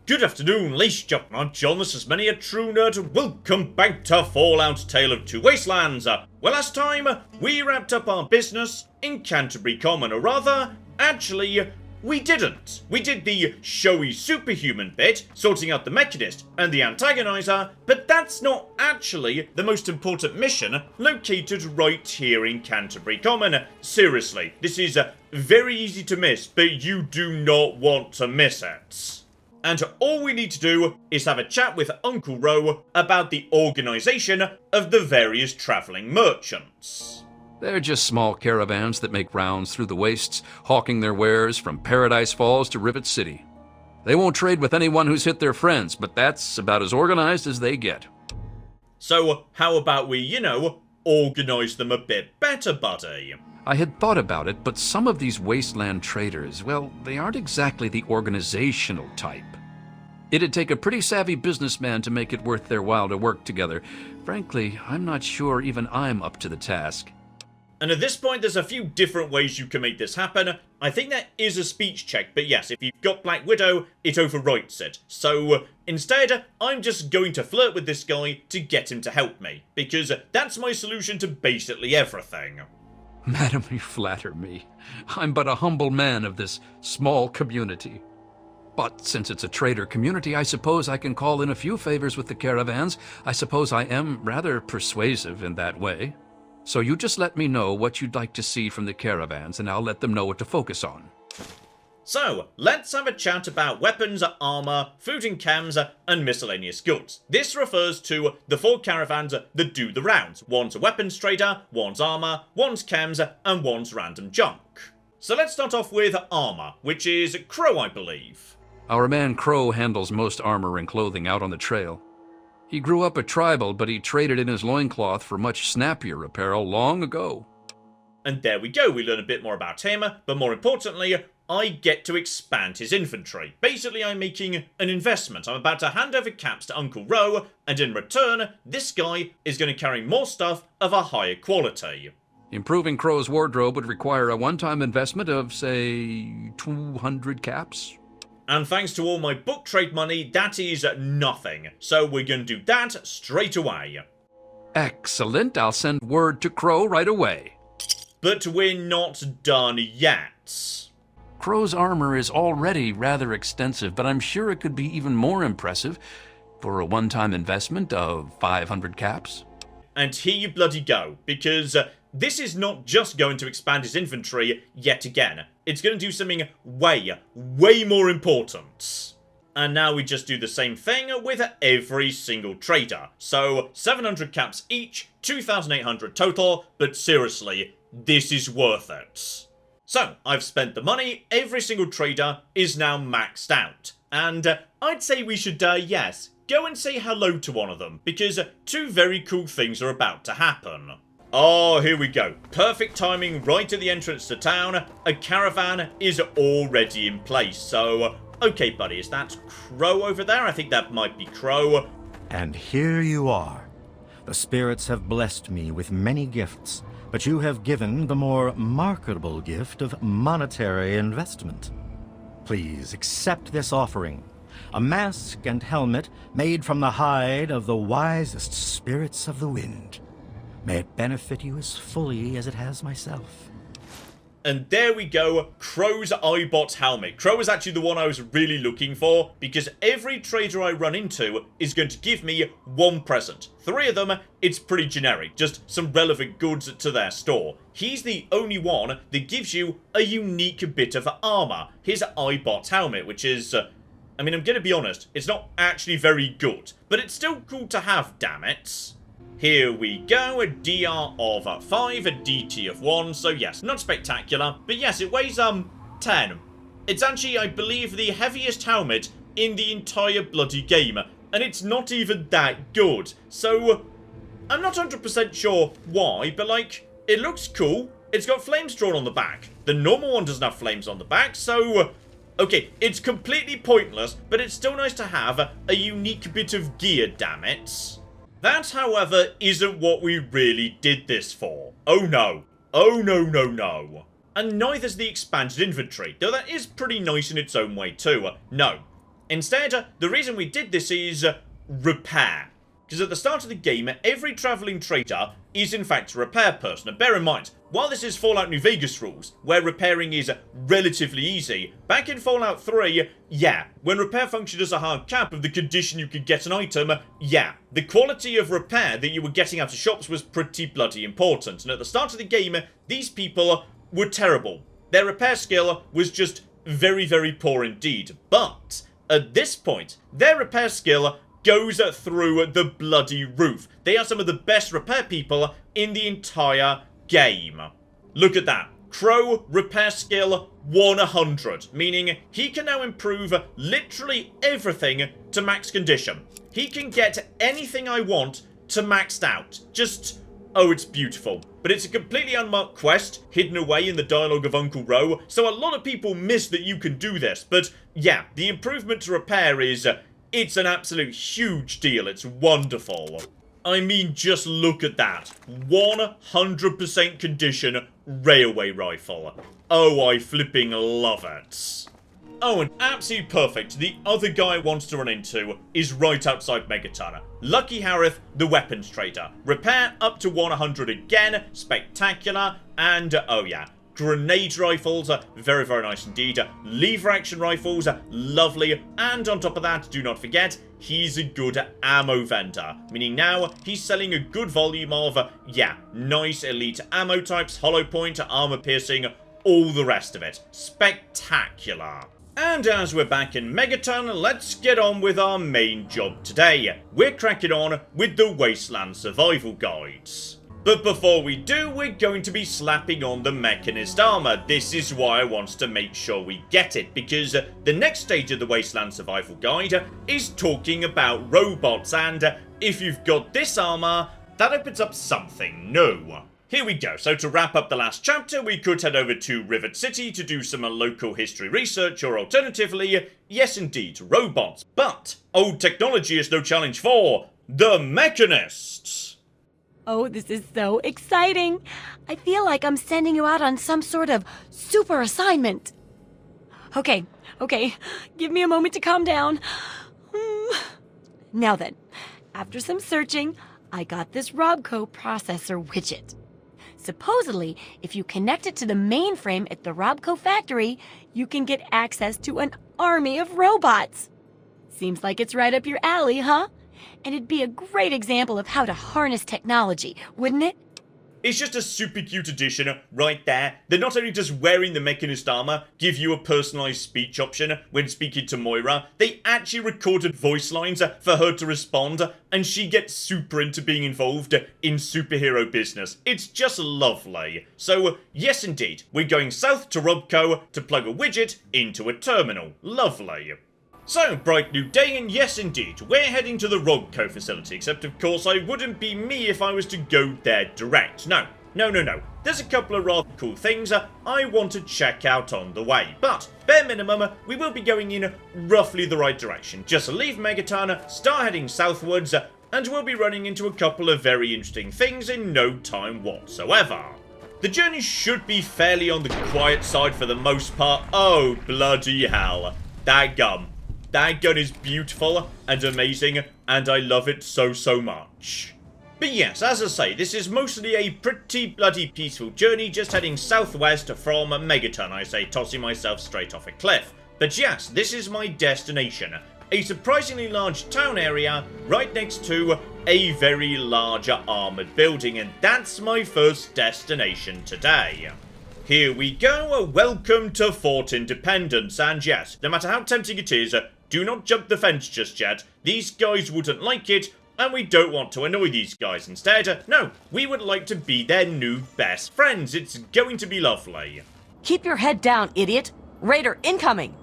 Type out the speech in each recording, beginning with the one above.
Good afternoon, ladies and gentlemen, I'm John, this is Many a True Nerd, and welcome back to Fallout Tale of Two Wastelands. Well, last time, we wrapped up our business in Canterbury Common, or rather, actually, we didn't. We did the showy superhuman bit, sorting out the Mechanist and the Antagonizer, but that's not actually the most important mission located right here in Canterbury Common. Seriously, this is very easy to miss, but you do not want to miss it. And all we need to do is have a chat with Uncle Ro about the organisation of the various travelling merchants. They're just small caravans that make rounds through the wastes, hawking their wares from Paradise Falls to Rivet City. They won't trade with anyone who's hit their friends, but that's about as organised as they get. So how about we, organise them a bit better, buddy? I had thought about it, but some of these wasteland traders, well, they aren't exactly the organizational type. It'd take a pretty savvy businessman to make it worth their while to work together. Frankly, I'm not sure even I'm up to the task. And at this point, there's a few different ways you can make this happen. I think there is a speech check, but yes, if you've got Black Widow, it overwrites it. So instead, I'm just going to flirt with this guy to get him to help me, because that's my solution to basically everything. Madam, you flatter me. I'm but a humble man of this small community. But since it's a trader community, I suppose I can call in a few favors with the caravans. I suppose I am rather persuasive in that way. So you just let me know what you'd like to see from the caravans, and I'll let them know what to focus on. So, let's have a chat about weapons, armour, food and chems, and miscellaneous goods. This refers to the 4 caravans that do the rounds. One's a weapons trader, one's armour, one's chems, and one's random junk. So let's start off with armour, which is Crow, I believe. Our man Crow handles most armor and clothing out on the trail. He grew up a tribal, but he traded in his loincloth for much snappier apparel long ago. And there we go, we learn a bit more about him, but more importantly, I get to expand his inventory. Basically, I'm making an investment. I'm about to hand over caps to Uncle Ro, and in return, this guy is going to carry more stuff of a higher quality. Improving Crow's wardrobe would require a one-time investment of, say, 200 caps. And thanks to all my book trade money, that is nothing. So we're going to do that straight away. Excellent. I'll send word to Crow right away. But we're not done yet. Crow's armor is already rather extensive, but I'm sure it could be even more impressive for a one-time investment of 500 caps. And here you bloody go, because this is not just going to expand his inventory yet again. It's going to do something way more important. And now we just do the same thing with every single trader. So 700 caps each, 2,800 total, but seriously, this is worth it. So, I've spent the money, every single trader is now maxed out. And I'd say we should, yes, go and say hello to one of them, because 2 very cool things are about to happen. Oh, here we go. Perfect timing right at the entrance to town. A caravan is already in place, so... Okay, buddy, is that Crow over there? I think that might be Crow. And here you are. The spirits have blessed me with many gifts, but you have given the more marketable gift of monetary investment. Please accept this offering, a mask and helmet made from the hide of the wisest spirits of the wind. May it benefit you as fully as it has myself. And there we go, Crow's iBot helmet. Crow is actually the one I was really looking for, because every trader I run into is going to give me 1 present. 3 of them, it's pretty generic, just some relevant goods to their store. He's the only one that gives you a unique bit of armor, his iBot helmet, which is... I'm going to be honest, it's not actually very good, but it's still cool to have, damn it. Here we go, a DR of 5, a DT of 1, so yes, not spectacular, but yes, it weighs, 10. It's actually, I believe, the heaviest helmet in the entire bloody game, and it's not even that good, so I'm not 100% sure why, but it looks cool, it's got flames drawn on the back. The normal one doesn't have flames on the back, so... Okay, it's completely pointless, but it's still nice to have a unique bit of gear, damn it. That, however, isn't what we really did this for. Oh no. Oh no. And neither's the expanded inventory, though that is pretty nice in its own way too. No. Instead, the reason we did this is repair. Because at the start of the game, every travelling trader is in fact a repair person. And bear in mind, while this is Fallout New Vegas rules, where repairing is relatively easy, back in Fallout 3, yeah, when repair functioned as a hard cap of the condition you could get an item, yeah, the quality of repair that you were getting out of shops was pretty bloody important. And at the start of the game, these people were terrible. Their repair skill was just very, very poor indeed. But at this point, their repair skill goes through the bloody roof. They are some of the best repair people in the entire game. Look at that. Crow repair skill 100, meaning he can now improve literally everything to max condition. He can get anything I want to maxed out. Just, oh, it's beautiful. But it's a completely unmarked quest, hidden away in the dialogue of Uncle Ro, so a lot of people miss that you can do this. But yeah, the improvement to repair is it's an absolute huge deal. It's wonderful. I mean, just look at that. 100% condition railway rifle. Oh, I flipping love it. Oh, and absolutely perfect. The other guy I want to run into is right outside Megaton. Lucky Harith, the weapons trader. Repair up to 100 again. Spectacular. And, oh yeah, grenade rifles, very, very nice indeed. Lever action rifles, lovely. And on top of that, do not forget, he's a good ammo vendor. Meaning now, he's selling a good volume of, yeah, nice elite ammo types, hollow point, armor piercing, all the rest of it. Spectacular. And as we're back in Megaton, let's get on with our main job today. We're cracking on with the Wasteland Survival Guides. But before we do, we're going to be slapping on the Mechanist armor. This is why I want to make sure we get it, because the next stage of the Wasteland Survival Guide is talking about robots, and if you've got this armor, that opens up something new. Here we go. So to wrap up the last chapter, we could head over to Rivet City to do some local history research, or alternatively, yes indeed, robots. But old technology is no challenge for the Mechanists. Oh, this is so exciting. I feel like I'm sending you out on some sort of super assignment. Okay, give me a moment to calm down. Now then, after some searching, I got this Robco processor widget. Supposedly, if you connect it to the mainframe at the Robco factory, you can get access to an army of robots. Seems like it's right up your alley, huh? And it'd be a great example of how to harness technology, wouldn't it? It's just a super cute addition right there. They're not only just wearing the Mechanist armor, give you a personalised speech option when speaking to Moira, they actually recorded voice lines for her to respond, and she gets super into being involved in superhero business. It's just lovely. So, yes indeed, we're going south to Robco to plug a widget into a terminal. Lovely. So, bright new day, and yes indeed, we're heading to the Robco facility, except of course I wouldn't be me if I was to go there direct. No. There's a couple of rather cool things I want to check out on the way, but bare minimum, we will be going in roughly the right direction. Just leave Megaton, start heading southwards, and we'll be running into a couple of very interesting things in no time whatsoever. The journey should be fairly on the quiet side for the most part. Oh, bloody hell. That gun is beautiful and amazing, and I love it so, so much. But yes, as I say, this is mostly a pretty bloody peaceful journey, just heading southwest from Megaton, I say, tossing myself straight off a cliff. But yes, this is my destination. A surprisingly large town area right next to a very large armoured building, and that's my first destination today. Here we go, welcome to Fort Independence, and yes, no matter how tempting it is, do not jump the fence just yet. These guys wouldn't like it, and we don't want to annoy these guys. Instead, no, we would like to be their new best friends. It's going to be lovely. Keep your head down, idiot. Raider incoming.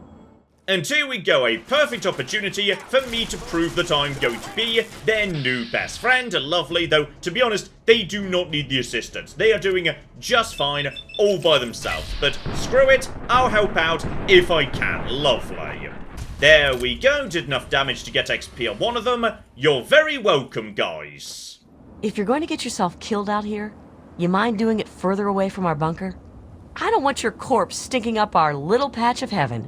And here we go, a perfect opportunity for me to prove that I'm going to be their new best friend. Lovely, though, to be honest, they do not need the assistance. They are doing just fine all by themselves. But screw it, I'll help out if I can. Lovely. There we go, did enough damage to get XP on one of them. You're very welcome, guys. If you're going to get yourself killed out here, you mind doing it further away from our bunker? I don't want your corpse stinking up our little patch of heaven.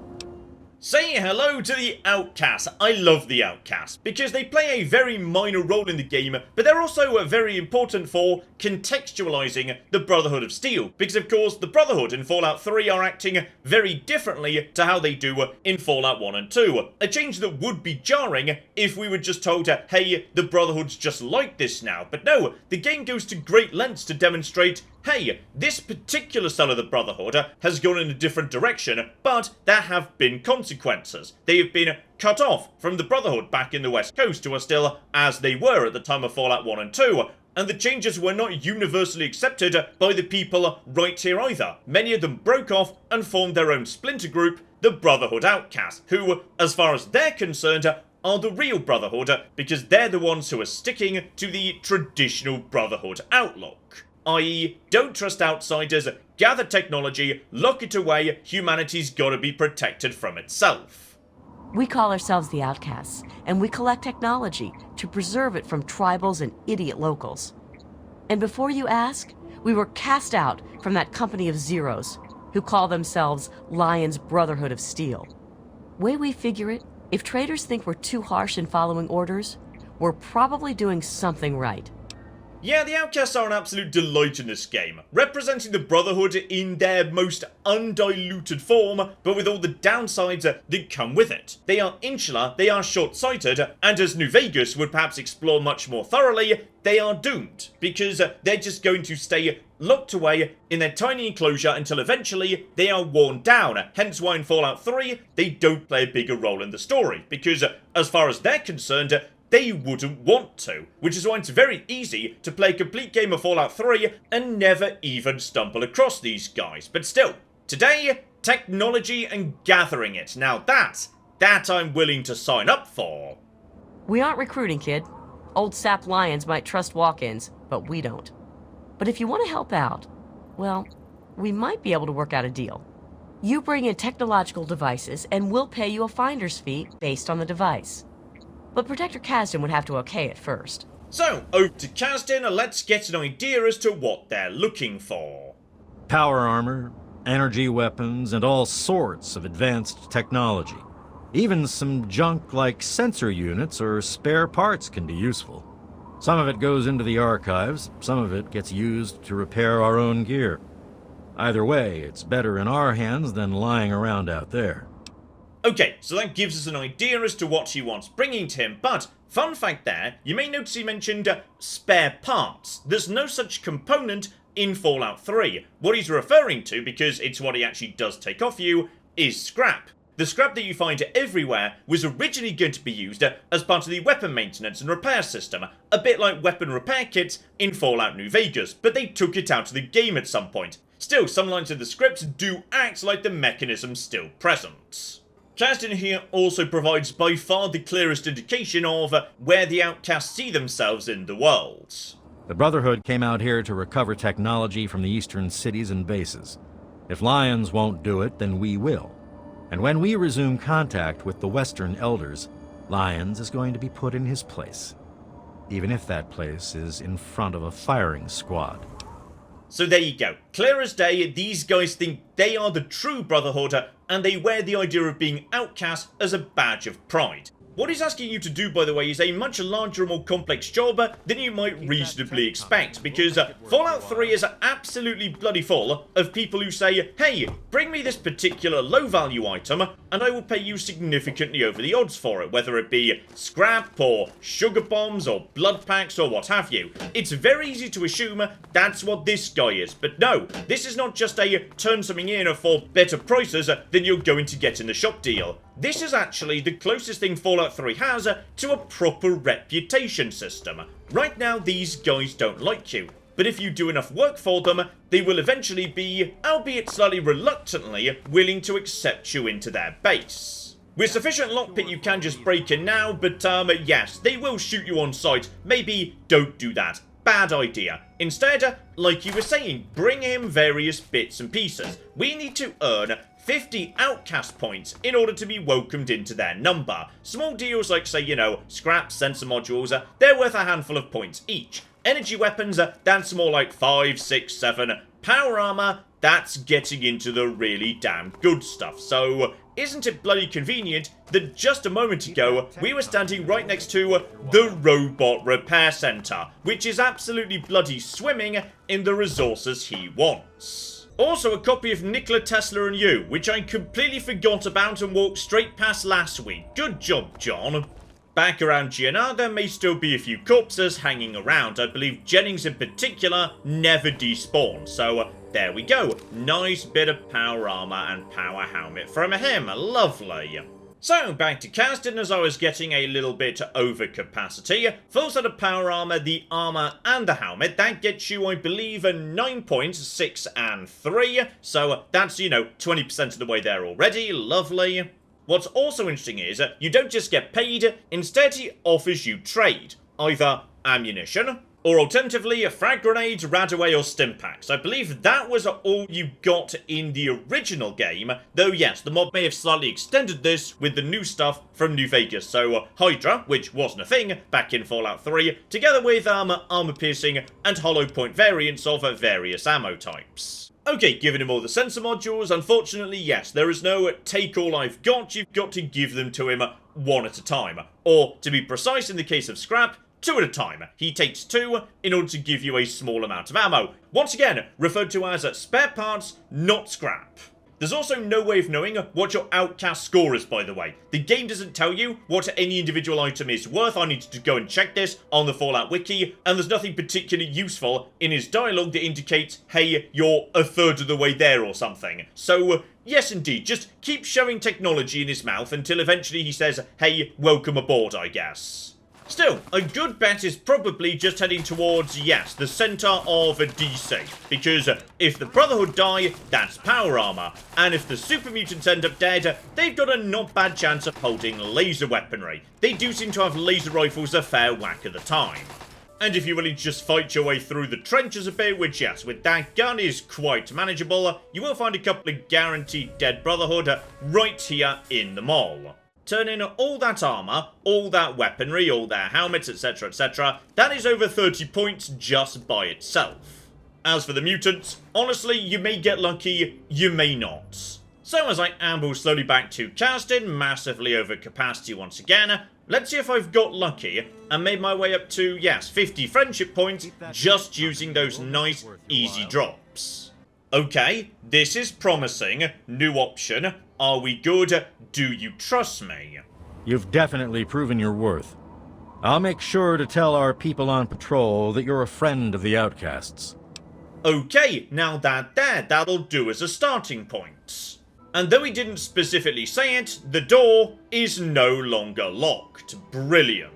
Say hello to the Outcasts. I love the Outcasts because they play a very minor role in the game, but they're also very important for contextualizing the Brotherhood of Steel, because of course the Brotherhood in Fallout 3 are acting very differently to how they do in Fallout 1 and 2. A change that would be jarring if we were just told, hey, the Brotherhood's just like this now. But no, the game goes to great lengths to demonstrate, hey, this particular cell of the Brotherhood has gone in a different direction, but there have been consequences. They have been cut off from the Brotherhood back in the West Coast, who are still as they were at the time of Fallout 1 and 2, and the changes were not universally accepted by the people right here either. Many of them broke off and formed their own splinter group, the Brotherhood Outcasts, who, as far as they're concerned, are the real Brotherhood, because they're the ones who are sticking to the traditional Brotherhood outlook. I.e., don't trust outsiders, gather technology, lock it away, humanity's gotta be protected from itself. We call ourselves the Outcasts, and we collect technology to preserve it from tribals and idiot locals. And before you ask, we were cast out from that company of zeros, who call themselves Lion's Brotherhood of Steel. Way we figure it, if traders think we're too harsh in following orders, we're probably doing something right. Yeah, the Outcasts are an absolute delight in this game, representing the Brotherhood in their most undiluted form, but with all the downsides that come with it. They are insular, they are short-sighted, and as New Vegas would perhaps explore much more thoroughly, they are doomed, because they're just going to stay locked away in their tiny enclosure until eventually they are worn down, hence why in Fallout 3 they don't play a bigger role in the story, because as far as they're concerned, they wouldn't want to, which is why it's very easy to play a complete game of Fallout 3 and never even stumble across these guys. But still, today, technology and gathering it. Now that I'm willing to sign up for. We aren't recruiting, kid. Old sap lions might trust walk-ins, but we don't. But if you want to help out, well, we might be able to work out a deal. You bring in technological devices and we'll pay you a finder's fee based on the device. But Protector Kasdan would have to okay it first. So, over to Kasdan and let's get an idea as to what they're looking for. Power armor, energy weapons, and all sorts of advanced technology. Even some junk like sensor units or spare parts can be useful. Some of it goes into the archives, some of it gets used to repair our own gear. Either way, it's better in our hands than lying around out there. Okay, so that gives us an idea as to what he wants bringing to him, but fun fact there, you may notice he mentioned spare parts. There's no such component in Fallout 3. What he's referring to, because it's what he actually does take off you, is scrap. The scrap that you find everywhere was originally going to be used as part of the weapon maintenance and repair system, a bit like weapon repair kits in Fallout New Vegas, but they took it out of the game at some point. Still, some lines of the script do act like the mechanism's still present. Kasdan here also provides by far the clearest indication of where the Outcasts see themselves in the world. The Brotherhood came out here to recover technology from the eastern cities and bases. If Lions won't do it, then we will. And when we resume contact with the Western Elders, Lions is going to be put in his place. Even if that place is in front of a firing squad. So there you go. Clear as day, these guys think they are the true Brotherhood, and they wear the idea of being outcast as a badge of pride. What he's asking you to do, by the way, is a much larger and more complex job than you might reasonably expect, because Fallout 3 is absolutely bloody full of people who say, hey, bring me this particular low-value item, and I will pay you significantly over the odds for it, whether it be scrap, or sugar bombs, or blood packs, or what have you. It's very easy to assume that's what this guy is, but no, this is not just a turn something in for better prices than you're going to get in the shop deal. This is actually the closest thing Fallout 3 has to a proper reputation system. Right now, these guys don't like you, but if you do enough work for them, they will eventually be, albeit slightly reluctantly, willing to accept you into their base. With sufficient lockpick you can just break in now, but yes, they will shoot you on sight. Maybe don't do that. Bad idea. Instead, like you were saying, bring him various bits and pieces. We need to earn 50 outcast points in order to be welcomed into their number. Small deals like, say, scrap sensor modules, they're worth a handful of points each. Energy weapons, that's more like 5, 6, 7. Power armor, that's getting into the really damn good stuff. So isn't it bloody convenient that just a moment ago we were standing right next to the robot repair center, which is absolutely bloody swimming in the resources he wants. Also a copy of Nikola Tesla and You, which I completely forgot about and walked straight past last week. Good job, John. Back around GNR, there may still be a few corpses hanging around. I believe Jennings in particular never despawned, so there we go. Nice bit of power armor and power helmet from him. Lovely. So, back to casting as I was getting a little bit over capacity. Full set of power armor, the armor and the helmet. That gets you, I believe, a 9 points, 6 and 3. So that's, 20% of the way there already. Lovely. What's also interesting is, you don't just get paid, instead he offers you trade. Either ammunition, or alternatively, frag grenades, radaway or stim packs. I believe that was all you got in the original game, though yes, the mod may have slightly extended this with the new stuff from New Vegas. So Hydra, which wasn't a thing back in Fallout 3, together with armor piercing and hollow point variants of various ammo types. Okay, giving him all the sensor modules, unfortunately, yes, there is no take all I've got, you've got to give them to him one at a time. Or, to be precise in the case of Scrap, 2 at a time. He takes 2 in order to give you a small amount of ammo. Once again, referred to as spare parts, not scrap. There's also no way of knowing what your outcast score is, by the way. The game doesn't tell you what any individual item is worth. I needed to go and check this on the Fallout wiki, and there's nothing particularly useful in his dialogue that indicates, hey, you're a third of the way there or something. So, yes indeed, just keep shoving technology in his mouth until eventually he says, hey, welcome aboard, I guess. Still, a good bet is probably just heading towards, yes, the center of DC. Because if the Brotherhood die, that's power armor. And if the super mutants end up dead, they've got a not bad chance of holding laser weaponry. They do seem to have laser rifles a fair whack at the time. And if you're willing to just fight your way through the trenches a bit, which yes, with that gun is quite manageable, you will find a couple of guaranteed dead Brotherhood right here in the mall. Turn in all that armor, all that weaponry, all their helmets, etc, etc. That is over 30 points just by itself. As for the mutants, honestly, you may get lucky, you may not. So as I amble slowly back to casting, massively over capacity once again, let's see if I've got lucky and made my way up to, yes, 50 friendship points just using those nice, easy drops. Okay, this is promising. New option. Are we good? Do you trust me? You've definitely proven your worth. I'll make sure to tell our people on patrol that you're a friend of the outcasts. Okay, now that'll do as a starting point. And though he didn't specifically say it, the door is no longer locked. Brilliant.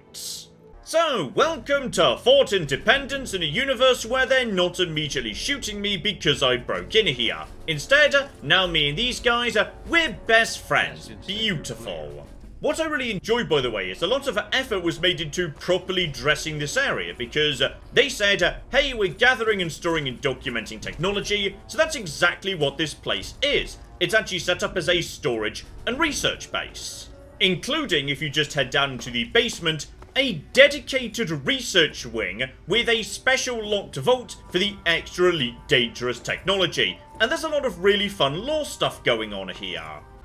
So, welcome to Fort Independence in a universe where they're not immediately shooting me because I broke in here. Instead, now me and these guys, we're best friends. Beautiful. What I really enjoyed, by the way, is a lot of effort was made into properly dressing this area because they said, hey, we're gathering and storing and documenting technology, so that's exactly what this place is. It's actually set up as a storage and research base, including, if you just head down into the basement, a dedicated research wing with a special locked vault for the extra elite dangerous technology. And there's a lot of really fun lore stuff going on here.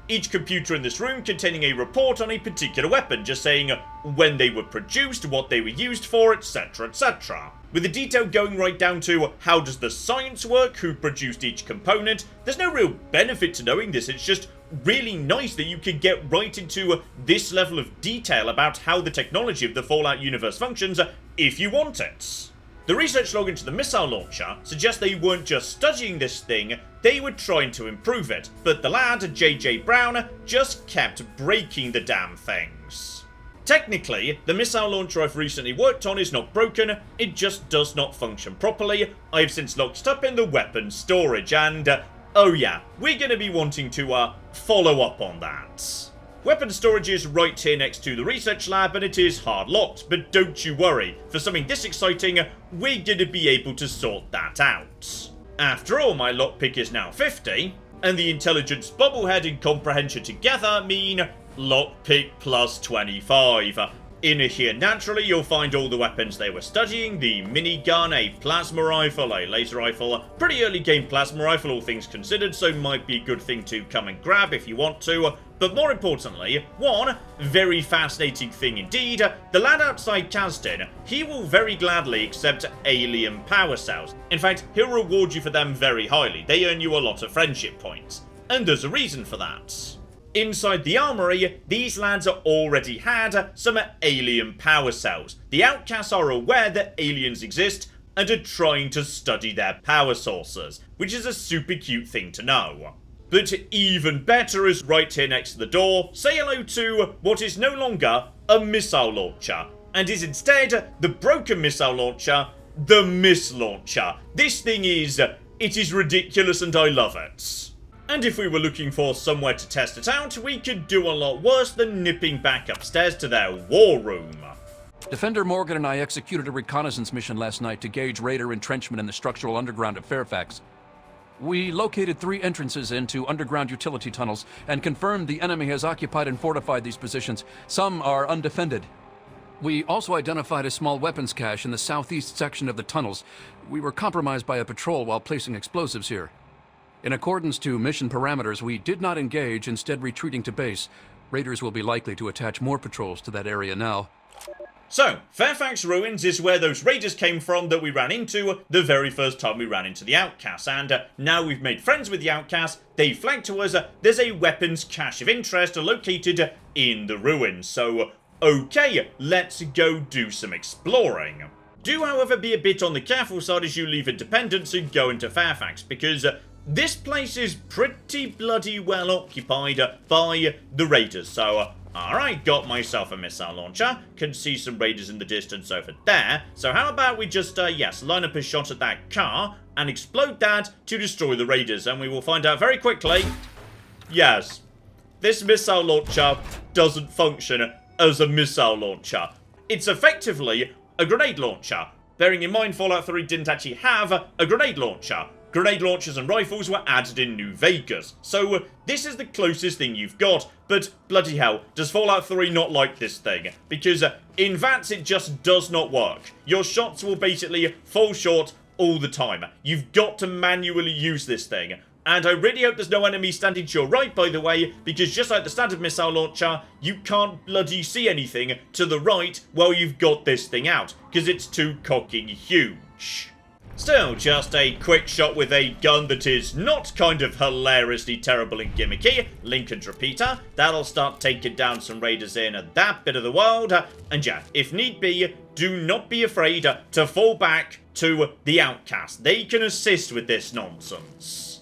Each computer in this room containing a report on a particular weapon, just saying when they were produced, what they were used for, etc, etc. With the detail going right down to how does the science work, who produced each component. There's no real benefit to knowing this, it's just really nice that you can get right into this level of detail about how the technology of the Fallout universe functions if you want it. The research log into the missile launcher suggests they weren't just studying this thing, they were trying to improve it, but the lad, J.J. Brown, just kept breaking the damn things. Technically, the missile launcher I've recently worked on is not broken, it just does not function properly. I've since locked it up in the weapons storage and, oh yeah, we're going to be wanting to follow up on that. Weapon storage is right here next to the research lab and it is hard locked, but don't you worry, for something this exciting, we're going to be able to sort that out. After all, my lockpick is now 50, and the intelligence, bobblehead and comprehension together mean lockpick plus 25. In here, naturally, you'll find all the weapons they were studying, the minigun, a plasma rifle, a laser rifle, pretty early game plasma rifle, all things considered, so might be a good thing to come and grab if you want to. But more importantly, one very fascinating thing indeed, the lad outside Kasdan, he will very gladly accept alien power cells. In fact, he'll reward you for them very highly. They earn you a lot of friendship points. And there's a reason for that. Inside the armory, these lads already had some alien power cells. The outcasts are aware that aliens exist and are trying to study their power sources, which is a super cute thing to know. But even better is right here next to the door. Say hello to what is no longer a missile launcher, and is instead the broken missile launcher, the Miss Launcher. This thing is, it is ridiculous and I love it. And if we were looking for somewhere to test it out, we could do a lot worse than nipping back upstairs to their war room. Defender Morgan and I executed a reconnaissance mission last night to gauge Raider entrenchment in the structural underground of Fairfax. We located 3 entrances into underground utility tunnels and confirmed the enemy has occupied and fortified these positions. Some are undefended. We also identified a small weapons cache in the southeast section of the tunnels. We were compromised by a patrol while placing explosives here. In accordance to mission parameters, we did not engage, instead retreating to base. Raiders will be likely to attach more patrols to that area now. So, Fairfax Ruins is where those raiders came from that we ran into the very first time we ran into the outcasts, and now we've made friends with the outcasts, they flagged to us there's a weapons cache of interest located in the ruins, so okay, let's go do some exploring. Do however be a bit on the careful side as you leave Independence and go into Fairfax, because this place is pretty bloody well occupied by the raiders, so alright, got myself a missile launcher. Can see some raiders in the distance over there. So how about we just, yes, line up a shot at that car and explode that to destroy the raiders. And we will find out very quickly, yes, this missile launcher doesn't function as a missile launcher. It's effectively a grenade launcher. Bearing in mind, Fallout 3 didn't actually have a grenade launcher. Grenade launchers and rifles were added in New Vegas, so this is the closest thing you've got, but bloody hell, does Fallout 3 not like this thing? Because in VATS it just does not work. Your shots will basically fall short all the time. You've got to manually use this thing. And I really hope there's no enemy standing to your right, by the way, because just like the standard missile launcher, you can't bloody see anything to the right while you've got this thing out, because it's too cocking huge. Still, just a quick shot with a gun that is not kind of hilariously terrible and gimmicky. Lincoln's repeater. That'll start taking down some raiders in that bit of the world. And yeah, if need be, do not be afraid to fall back to the outcast. They can assist with this nonsense.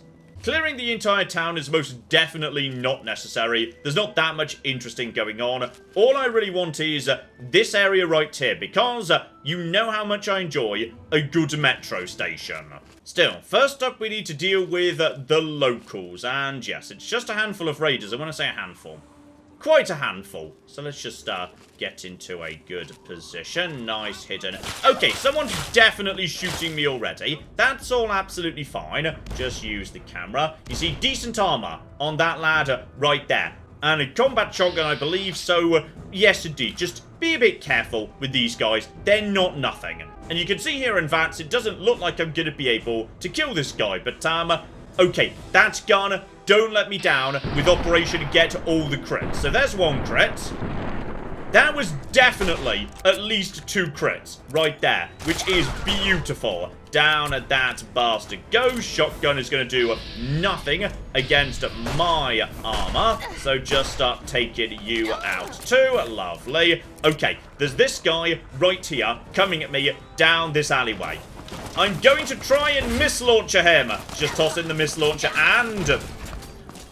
Clearing the entire town is most definitely not necessary. There's not that much interesting going on. All I really want is this area right here, because you know how much I enjoy a good metro station. Still, first up we need to deal with the locals, and yes, it's just a handful of raiders. I want to say a handful. Quite a handful. So let's just get into a good position. Nice hidden. Okay, someone's definitely shooting me already. That's all absolutely fine. Just use the camera. You see decent armor on that lad right there. And a combat shotgun, I believe. So, yes, indeed. Just be a bit careful with these guys. They're not nothing. And you can see here in VATS, it doesn't look like I'm going to be able to kill this guy. But, okay, that gun, don't let me down with Operation Get All the Crits. So there's one crit. That was definitely at least 2 crits right there, which is beautiful. Down at that bastard goes. Shotgun is going to do nothing against my armor, so just start taking you out too. Lovely. Okay, there's this guy right here coming at me down this alleyway. I'm going to try and mislauncher him. Just toss in the mislauncher and...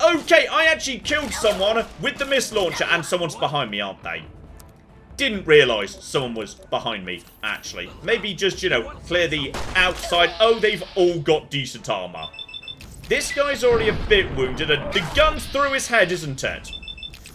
okay, I actually killed someone with the mislauncher, and someone's behind me, aren't they? Didn't realise someone was behind me, actually. Maybe just, you know, clear the outside. Oh, they've all got decent armour. This guy's already a bit wounded, and the gun's through his head, isn't it?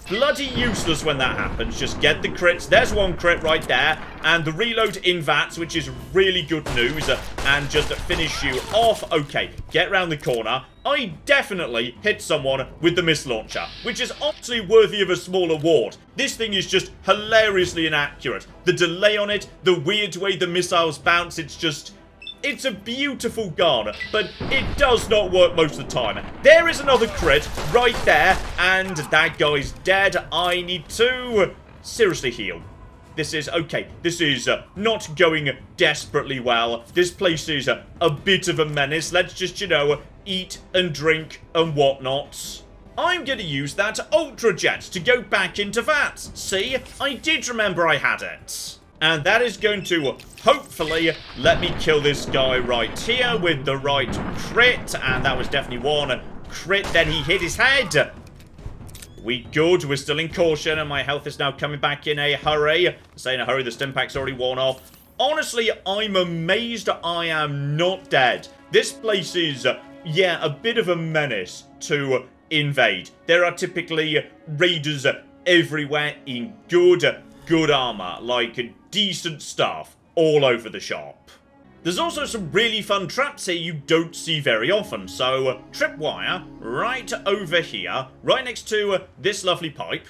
Bloody useless when that happens. Just get the crits. There's one crit right there. And the reload in VATS, which is really good news. And just to finish you off. Okay, get round the corner. I definitely hit someone with the mislauncher, which is honestly worthy of a small award. This thing is just hilariously inaccurate. The delay on it, the weird way the missiles bounce, it's just... It's a beautiful gun, but it does not work most of the time. There is another crit right there, and that guy's dead. I need to seriously heal. This is, okay, this is not going desperately well. This place is a bit of a menace. Let's just, you know, eat and drink and whatnot. I'm going to use that Ultra Jet to go back into that. See, I did remember I had it. And that is going to hopefully let me kill this guy right here with the right crit. And that was definitely one crit. Then he hit his head. We good. We're still in caution, and my health is now coming back in a hurry. I say in a hurry, the stim pack's already worn off. Honestly, I'm amazed I am not dead. This place is, yeah, a bit of a menace to invade. There are typically raiders everywhere in good armor, like decent stuff all over the shop. There's also some really fun traps here you don't see very often. So, tripwire right over here, right next to this lovely pipe.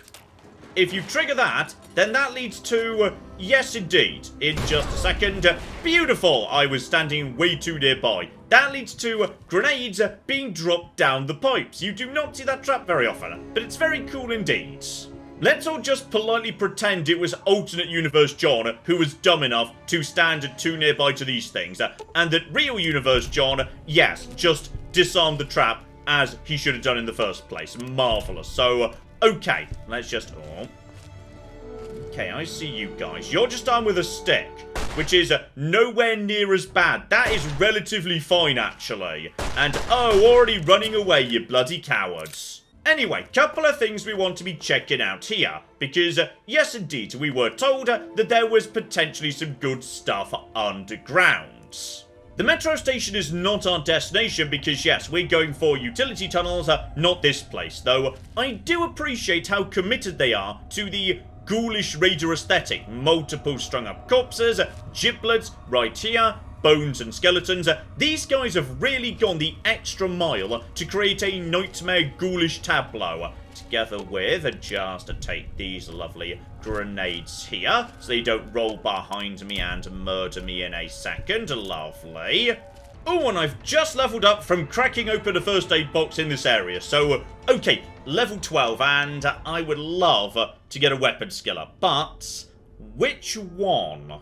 If you trigger that, then that leads to, yes indeed, in just a second, beautiful, I was standing way too nearby. That leads to grenades being dropped down the pipes. You do not see that trap very often, but it's very cool indeed. Let's all just politely pretend it was alternate universe John who was dumb enough to stand too nearby to these things, and that real universe John, yes, just disarmed the trap as he should have done in the first place. Marvellous. So, okay, let's just... Oh. Okay, I see you guys. You're just armed with a stick, which is nowhere near as bad. That is relatively fine, actually. And, oh, already running away, you bloody cowards. Anyway, couple of things we want to be checking out here, because, yes indeed, we were told that there was potentially some good stuff underground. The metro station is not our destination because, yes, we're going for utility tunnels, not this place, though I do appreciate how committed they are to the ghoulish raider aesthetic. Multiple strung up corpses, giblets right here, bones and skeletons. These guys have really gone the extra mile to create a nightmare ghoulish tableau. Together with, just to take these lovely grenades here, so they don't roll behind me and murder me in a second. Lovely. Oh, and I've just leveled up from cracking open a first aid box in this area. So, okay, level 12, and I would love to get a weapon skill up. But, which one?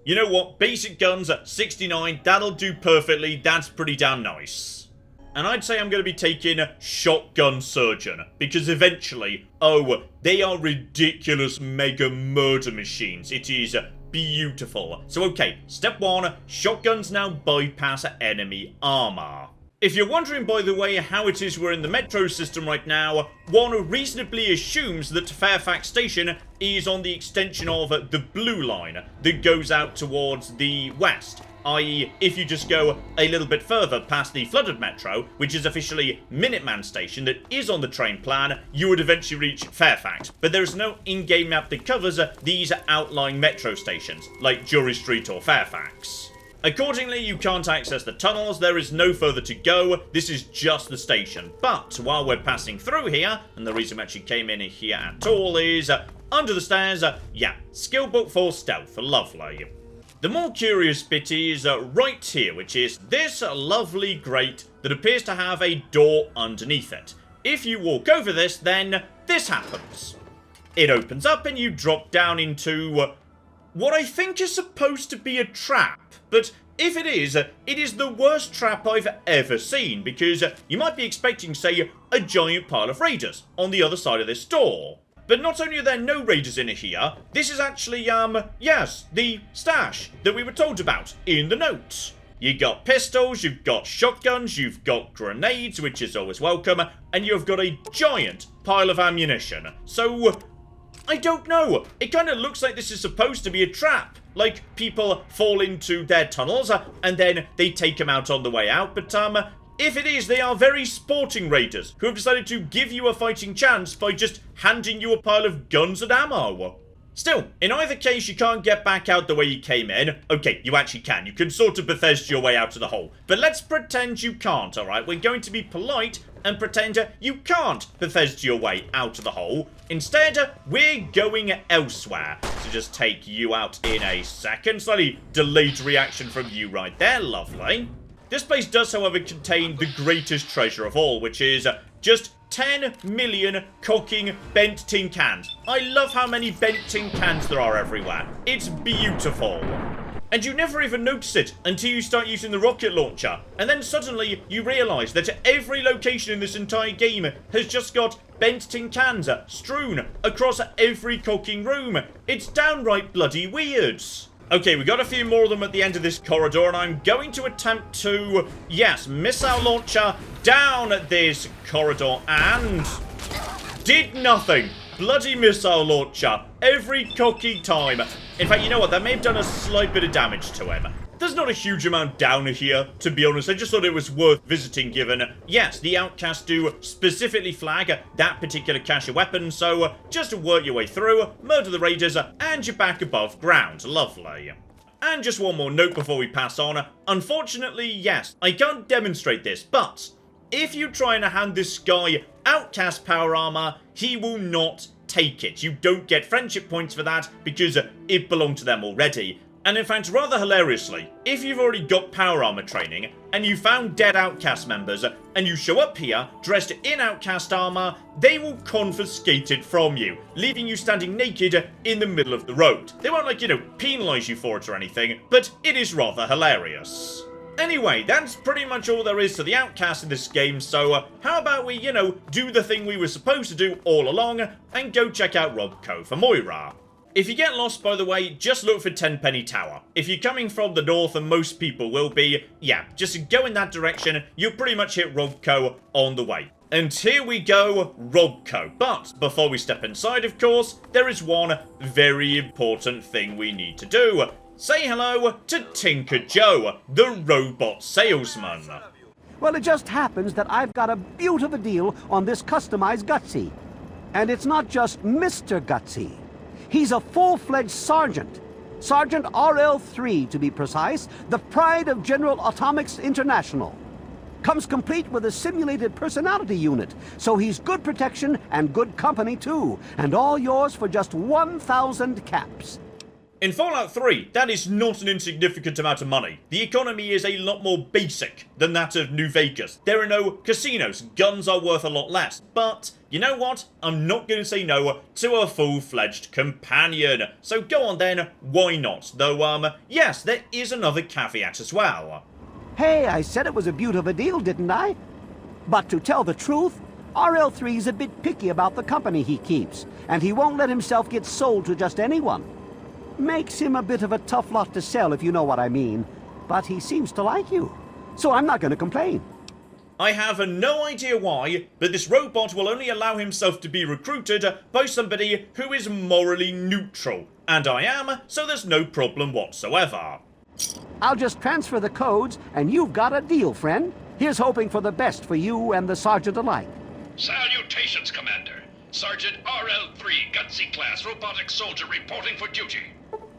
You know what? Basic guns at 69. That'll do perfectly. That's pretty damn nice. And I'd say I'm going to be taking Shotgun Surgeon. Because eventually, oh, they are ridiculous mega murder machines. It is beautiful. So okay, step 1. Shotguns now bypass enemy armor. If you're wondering, by the way, how it is we're in the metro system right now, one reasonably assumes that Fairfax Station is on the extension of the blue line that goes out towards the west. I.e., if you just go a little bit further past the flooded metro, which is officially Minuteman Station that is on the train plan, you would eventually reach Fairfax. But there is no in-game map that covers these outlying metro stations, like Jury Street or Fairfax. Accordingly, you can't access the tunnels, there is no further to go, this is just the station. But while we're passing through here, and the reason we actually came in here at all is, under the stairs, yeah, skill book for stealth, lovely. The more curious bit is right here, which is this lovely grate that appears to have a door underneath it. If you walk over this, then this happens. It opens up and you drop down into what I think is supposed to be a trap. But if it is the worst trap I've ever seen, because you might be expecting, say, a giant pile of raiders on the other side of this door. But not only are there no raiders in here, this is actually, yes, the stash that we were told about in the notes. You got pistols, you've got shotguns, you've got grenades, which is always welcome, and you've got a giant pile of ammunition. So, I don't know. It kind of looks like this is supposed to be a trap. Like, people fall into their tunnels, and then they take them out on the way out. But, if it is, they are very sporting raiders who have decided to give you a fighting chance by just handing you a pile of guns and ammo. Still, in either case, you can't get back out the way you came in. Okay, you actually can. You can sort of Bethesda your way out of the hole. But let's pretend you can't, alright? We're going to be polite and pretend you can't Bethesda your way out of the hole. Instead, we're going elsewhere. So just take you out in a second. Slightly delayed reaction from you right there. Lovely. This place does, however, contain the greatest treasure of all, which is just 10 million cocking bent tin cans. I love how many bent tin cans there are everywhere. It's beautiful. And you never even notice it until you start using the rocket launcher. And then suddenly you realise that every location in this entire game has just got bent tin cans strewn across every cooking room. It's downright bloody weird. Okay, we got a few more of them at the end of this corridor, and I'm going to attempt to, yes, missile launcher down this corridor, and did nothing. Bloody missile launcher every cocky time. In fact, you know what? That may have done a slight bit of damage to him. There's not a huge amount down here, to be honest. I just thought it was worth visiting, given, yes, the outcasts do specifically flag that particular cache of weapons, so just work your way through, murder the raiders, and you're back above ground. Lovely. And just one more note before we pass on. Unfortunately, yes, I can't demonstrate this, but if you try and hand this guy outcast power armor, he will not take it. You don't get friendship points for that because it belonged to them already. And in fact, rather hilariously, if you've already got power armor training, and you found dead outcast members, and you show up here dressed in outcast armor, they will confiscate it from you, leaving you standing naked in the middle of the road. They won't, like, penalise you for it or anything, but it is rather hilarious. Anyway, that's pretty much all there is to the outcast in this game, so how about we, do the thing we were supposed to do all along, and go check out Robco for Moira. If you get lost, by the way, just look for Tenpenny Tower. If you're coming from the north, and most people will be, yeah, just go in that direction, you'll pretty much hit Robco on the way. And here we go, Robco. But before we step inside, of course, there is one very important thing we need to do. Say hello to Tinker Joe, the robot salesman. Well, it just happens that I've got a beautiful deal on this customized Gutsy. And it's not just Mr. Gutsy. He's a full-fledged sergeant. Sergeant RL3, to be precise, the pride of General Atomics International. Comes complete with a simulated personality unit, so he's good protection and good company too. And all yours for just 1,000 caps. In Fallout 3, that is not an insignificant amount of money. The economy is a lot more basic than that of New Vegas. There are no casinos, guns are worth a lot less. But, you know what? I'm not going to say no to a full-fledged companion. So go on then, why not? Though, yes, there is another caveat as well. Hey, I said it was a beautiful deal, didn't I? But to tell the truth, RL3's a bit picky about the company he keeps, and he won't let himself get sold to just anyone. Makes him a bit of a tough lot to sell, if you know what I mean. But he seems to like you, so I'm not going to complain. I have no idea why, but this robot will only allow himself to be recruited by somebody who is morally neutral. And I am, so there's no problem whatsoever. I'll just transfer the codes, and you've got a deal, friend. Here's hoping for the best for you and the sergeant alike. Salutations, Commander. Sergeant RL3, Gutsy Class, Robotic Soldier reporting for duty.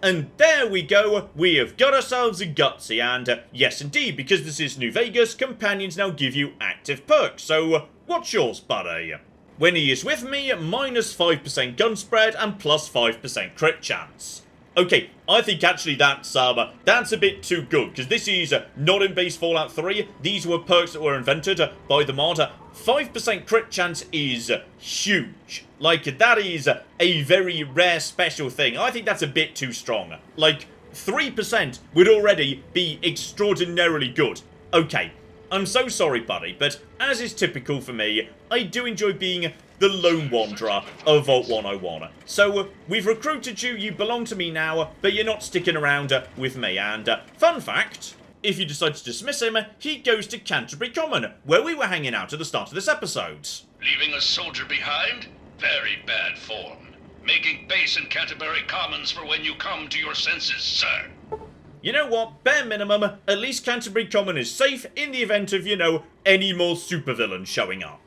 And there we go, we have got ourselves a Gutsy, and yes indeed, because this is New Vegas, companions now give you active perks, so what's yours, buddy? When he is with me, minus 5% gun spread and plus 5% crit chance. Okay, I think actually that's a bit too good, because this is not in base Fallout 3, these were perks that were invented by the mod. 5% crit chance is huge. Like, that is a very rare special thing. I think that's a bit too strong. Like, 3% would already be extraordinarily good. Okay, I'm so sorry, buddy, but as is typical for me, I do enjoy being the lone wanderer of Vault 101. So, we've recruited you, you belong to me now, but you're not sticking around with me. And, fun fact, if you decide to dismiss him, he goes to Canterbury Common, where we were hanging out at the start of this episode. Leaving a soldier behind? Very bad form. Making base in Canterbury Commons for when you come to your senses, sir. You know what? Bare minimum, at least Canterbury Common is safe in the event of, any more supervillains showing up.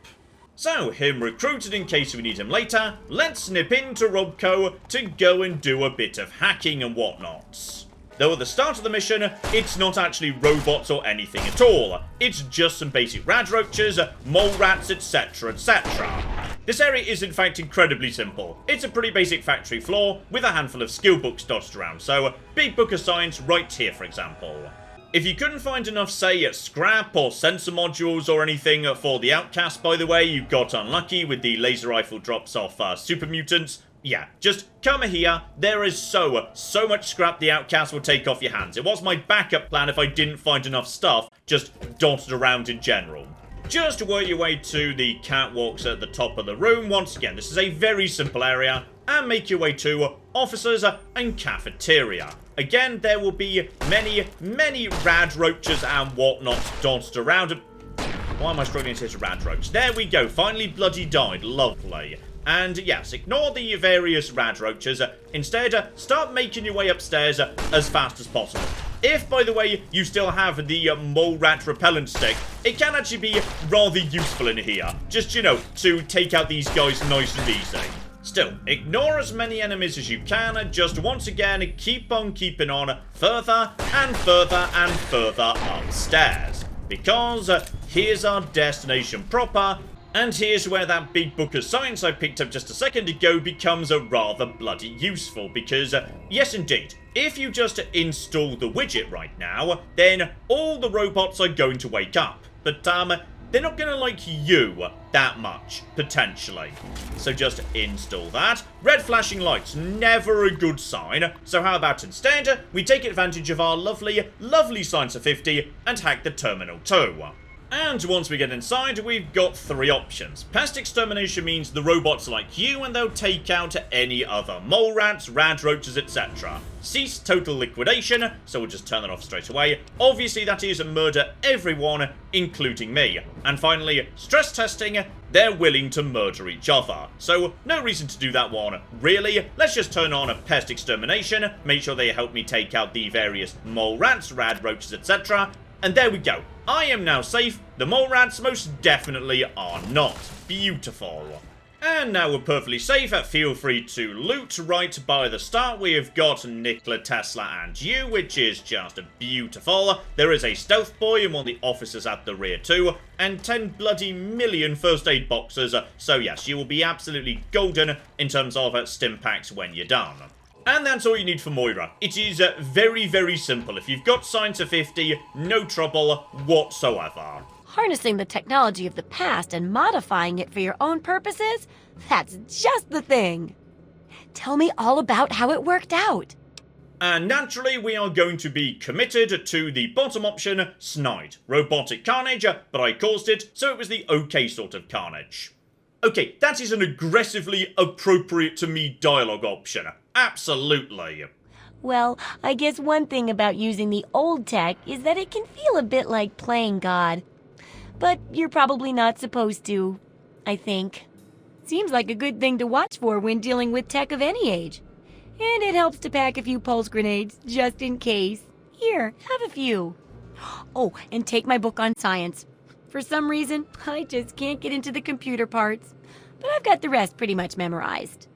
So, him recruited in case we need him later, let's snip into Robco to go and do a bit of hacking and whatnot. Though at the start of the mission, it's not actually robots or anything at all. It's just some basic rad roaches, mole rats, etc, etc. This area is in fact incredibly simple. It's a pretty basic factory floor with a handful of skill books dotted around, so big book of science right here for example. If you couldn't find enough, say, scrap or sensor modules or anything for the outcast, by the way, you got unlucky with the laser rifle drops off super mutants, yeah, just come here. There is so much scrap the outcast will take off your hands. It was my backup plan if I didn't find enough stuff just dotted around in general. Just work your way to the catwalks at the top of the room. Once again, this is a very simple area. And make your way to officers and cafeteria. Again, there will be many rad roaches and whatnot dotted around. Why am I struggling to hit a rad roach? There we go. Finally bloody died. Lovely. And yes, ignore the various rad roaches. Instead, start making your way upstairs as fast as possible. If, by the way, you still have the mole rat repellent stick, it can actually be rather useful in here. Just, you know, to take out these guys nice and easy. Still, ignore as many enemies as you can, just once again, keep on keeping on further and further and further upstairs. Because here's our destination proper, and here's where that big book of science I picked up just a second ago becomes rather bloody useful, because, yes indeed, if you just install the widget right now, then all the robots are going to wake up. But, they're not going to like you that much, potentially. So just install that. Red flashing lights, never a good sign. So how about instead, we take advantage of our lovely Science of 50 and hack the terminal too. And once we get inside, we've got three options. Pest extermination means the robots like you and they'll take out any other mole rats, rad roaches, etc. Cease total liquidation, so we'll just turn that off straight away. Obviously that is murder everyone, including me. And finally, stress testing, they're willing to murder each other. So no reason to do that one, really. Let's just turn on pest extermination, make sure they help me take out the various mole rats, rad roaches, etc. And there we go. I am now safe. The mole rats most definitely are not. Beautiful. And now we're perfectly safe. Feel free to loot. Right by the start, we have got Nikola Tesla and you, which is just beautiful. There is a stealth boy and one of the officers at the rear too, and 10 bloody million first aid boxes. So yes, you will be absolutely golden in terms of stim packs when you're done. And that's all you need for Moira. It is very simple. If you've got Science of 50, no trouble whatsoever. Harnessing the technology of the past and modifying it for your own purposes? That's just the thing. Tell me all about how it worked out. And naturally, we are going to be committed to the bottom option, Snide. Robotic carnage, but I caused it, so it was the okay sort of carnage. Okay, that is an aggressively appropriate to me dialogue option. Absolutely. Well, I guess one thing about using the old tech is that it can feel a bit like playing God. But you're probably not supposed to, I think. Seems like a good thing to watch for when dealing with tech of any age. And it helps to pack a few pulse grenades, just in case. Here, have a few. Oh, and take my book on science. For some reason, I just can't get into the computer parts. But I've got the rest pretty much memorized.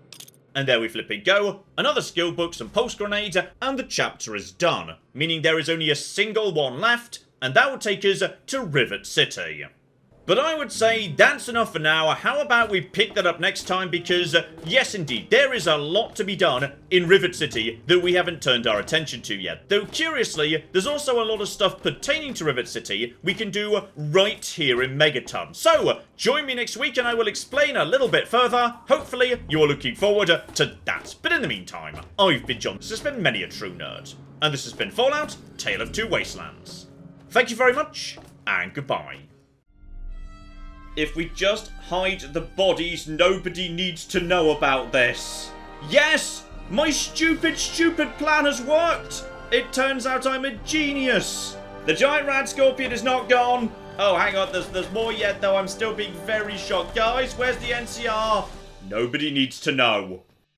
And there we flipping go. Another skill book, some pulse grenades, and the chapter is done. Meaning there is only a single one left, and that will take us to Rivet City. But I would say that's enough for now. How about we pick that up next time, because yes indeed, there is a lot to be done in Rivet City that we haven't turned our attention to yet. Though curiously, there's also a lot of stuff pertaining to Rivet City we can do right here in Megaton. So join me next week and I will explain a little bit further. Hopefully you're looking forward to that. But in the meantime, I've been John. This has been Many a True Nerd. And this has been Fallout, Tale of Two Wastelands. Thank you very much, and goodbye. If we just hide the bodies, nobody needs to know about this. Yes! My stupid plan has worked! It turns out I'm a genius! The giant rad scorpion is not gone! Oh, hang on, there's more yet though, I'm still being very shocked. Guys, where's the NCR? Nobody needs to know.